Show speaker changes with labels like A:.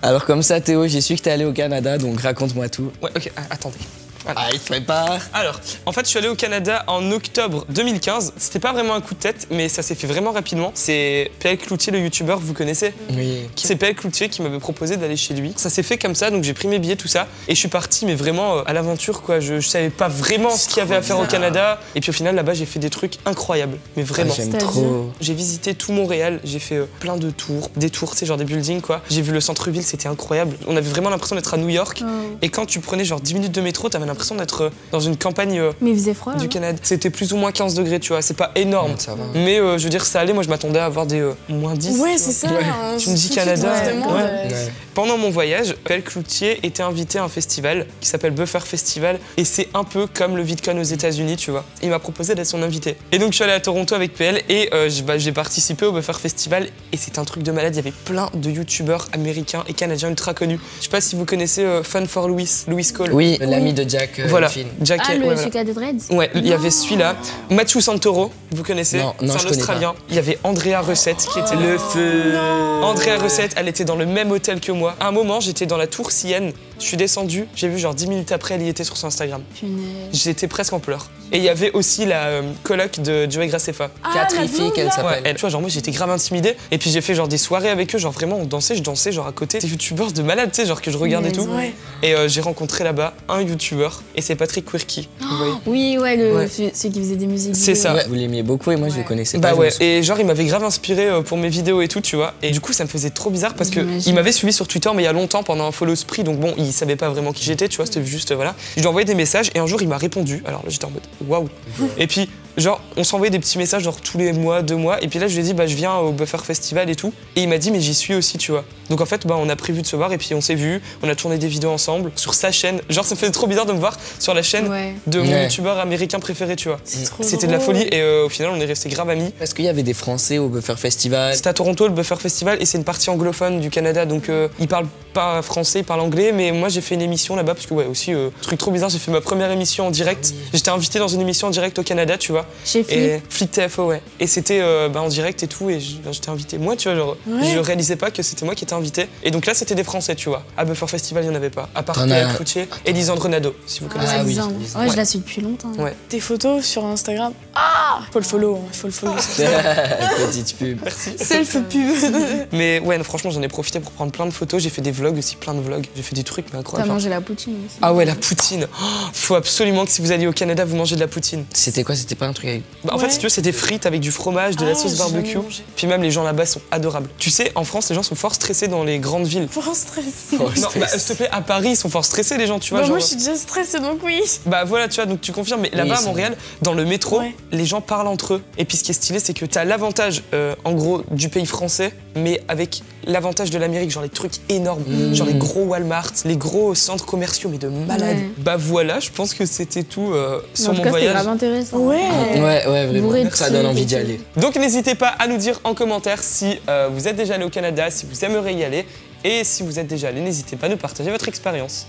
A: Alors comme ça, Théo, j'ai su que t'es allé au Canada, donc raconte-moi tout.
B: Ouais, ok, attendez. Voilà.
A: Ah, il te prépare.
B: Alors, en fait, je suis allé au Canada en octobre 2015. C'était pas vraiment un coup de tête, mais ça s'est fait vraiment rapidement. C'est PL Cloutier, le youtubeur, vous connaissez?
A: Oui.
B: C'est PL Cloutier qui m'avait proposé d'aller chez lui. Ça s'est fait comme ça, donc j'ai pris mes billets, tout ça. Et je suis parti, mais vraiment à l'aventure, quoi. Je savais pas vraiment ce qu'il y avait à faire au Canada. Et puis au final, là-bas, j'ai fait des trucs incroyables. Mais vraiment.
A: Ah, j'aime trop.
B: J'ai visité tout Montréal, j'ai fait plein de tours. Des tours, c'est genre des buildings, quoi. J'ai vu le centre-ville, c'était incroyable. On avait vraiment l'impression d'être à New York. Et quand tu prenais genre 10 minutes de métro, t'avais l'impression d'être dans une campagne
C: mais il faisait froid,
B: du Canada. C'était plus ou moins 15 degrés, tu vois, c'est pas énorme.
A: Ça va.
B: Mais je veux dire, ça allait, moi je m'attendais à avoir des moins 10.
D: Ouais, c'est ça.
B: Tu me dis Canada.
A: Ouais.
B: Pendant mon voyage, PL Cloutier était invité à un festival qui s'appelle Buffer Festival et c'est un peu comme le VidCon aux États-Unis, tu vois. Il m'a proposé d'être son invité. Et donc je suis allé à Toronto avec PL et j'ai participé au Buffer Festival et c'est un truc de malade. Il y avait plein de youtubeurs américains et canadiens ultra connus. Je sais pas si vous connaissez Fun for Louis Cole.
A: Oui, l'ami de Jack.
B: Voilà,
A: Finn.
B: Jack.
C: Ah, le
B: ouais, voilà.
C: Chica de Dreads.
B: Ouais, il y avait celui-là. Matthew Santoro, vous connaissez?
A: Non,
B: c'est
A: je
B: un
A: connais
B: Australien. Il y avait Andrea Recette qui était le feu. Andrea Recette, elle était dans le même hôtel que moi. À un moment, j'étais dans la tour Sienne. Je suis descendu, j'ai vu genre 10 minutes après, elle y était sur son Instagram. J'étais presque en pleurs. Et il y avait aussi la coloc de Joey Graceffa.
A: Catrifi, qu'elle
B: Ouais,
A: s'appelle.
B: elle, tu vois, genre moi j'étais grave intimidée. Et puis j'ai fait genre des soirées avec eux, genre vraiment on dansait, je dansais genre à côté des youtubeurs de malades, tu sais, genre que je regarde et tout.
D: Ouais.
B: Et j'ai rencontré là-bas un youtubeur et c'est Patrick Quirky. Vous voyez.
C: Oui, ouais,
B: Ouais.
C: celui qui faisait des musiques.
B: C'est ça.
A: Ouais, vous l'aimiez beaucoup et moi je le connaissais pas.
B: Bah
A: je me
B: ouais,
A: souviens.
B: et genre il m'avait grave inspiré pour mes vidéos et tout, tu vois. Et du coup ça me faisait trop bizarre parce que
C: J'imagine.
B: il m'avait suivi sur Twitter mais il y a longtemps pendant un follow spree, donc bon, il savait pas vraiment qui j'étais, tu vois, c'était juste voilà. Je lui ai envoyé des messages et un jour il m'a répondu. Alors là j'étais en mode waouh. Et puis genre on s'envoyait des petits messages genre tous les mois, 2 mois, et puis là je lui ai dit bah je viens au Buffer Festival et tout. Et il m'a dit mais j'y suis aussi, tu vois. Donc en fait bah on a prévu de se voir et puis on s'est vu, on a tourné des vidéos ensemble sur sa chaîne. Genre ça me faisait trop bizarre de me voir sur la chaîne de mon youtubeur américain préféré, tu vois. C'était de la folie et au final on est restés grave amis.
A: Est-ce qu'il y avait des Français au Buffer Festival?
B: C'est à Toronto, le Buffer Festival, et c'est une partie anglophone du Canada, donc ils parlent pas français, ils parlent anglais, mais moi j'ai fait une émission là-bas, parce que ouais, aussi, truc trop bizarre, j'ai fait ma première émission en direct. J'étais invité dans une émission en direct au Canada, tu vois.
C: Chez Flip.
B: Et Flip TFO, ouais. Et c'était en direct et tout, et j'étais invité. Moi, tu vois, genre, je réalisais pas que c'était moi qui étais invité. Et donc là, c'était des Français, tu vois. À Buffer Festival, il y en avait pas. À part PL Cloutier et Lisandre Nadeau, si vous connaissez.
A: Ah oui.
C: Lisandre. Ouais, je la suis depuis longtemps.
B: Ouais.
D: Tes photos sur Instagram. Faut le follow, faut le follow.
A: Petite pub.
D: Self pub.
B: Mais ouais, non, franchement, j'en ai profité pour prendre plein de photos. J'ai fait des vlogs aussi, plein de vlogs. J'ai fait des trucs, mais
C: T'as
B: incroyables.
C: mangé la poutine aussi.
B: Ah ouais, la poutine. Oh, faut absolument que si vous allez au Canada, vous mangez de la poutine.
A: C'était quoi? C'était pas un truc avec...
B: Bah, en fait, si tu veux, c'est des frites avec du fromage, de la sauce
D: j'ai
B: barbecue.
D: jamais mangé.
B: Puis même les gens là-bas sont adorables. Tu sais, en France, les gens sont fort stressés dans les grandes villes.
D: Fort stressé.
B: Non, bah, s'il te plaît, à Paris, ils sont fort stressés, les gens, tu vois.
D: Bah,
B: genre...
D: moi je suis déjà stressée donc oui.
B: Bah voilà, tu vois, donc tu confirmes. Mais là-bas, à
A: c'est
B: Montréal, dans le métro,
D: Ouais.
B: les gens parlent entre eux. Et puis ce qui est stylé, c'est que t'as l'avantage, en gros, du pays français, mais avec l'avantage de l'Amérique, genre les trucs énormes, genre les gros Walmart, les gros centres commerciaux, mais de malades.
C: Ouais.
B: Bah voilà, je pense que c'était tout sur
C: En tout
B: mon
C: cas, c'était
B: voyage.
C: grave intéressant.
D: Ouais.
A: Ouais, vraiment.
C: Bourré de
A: Ça donne
C: trucs
A: envie
C: et
A: d'y
C: tout.
A: aller.
B: Donc n'hésitez pas à nous dire en commentaire si vous êtes déjà allé au Canada, si vous aimeriez y aller, et si vous êtes déjà allé, n'hésitez pas à nous partager votre expérience.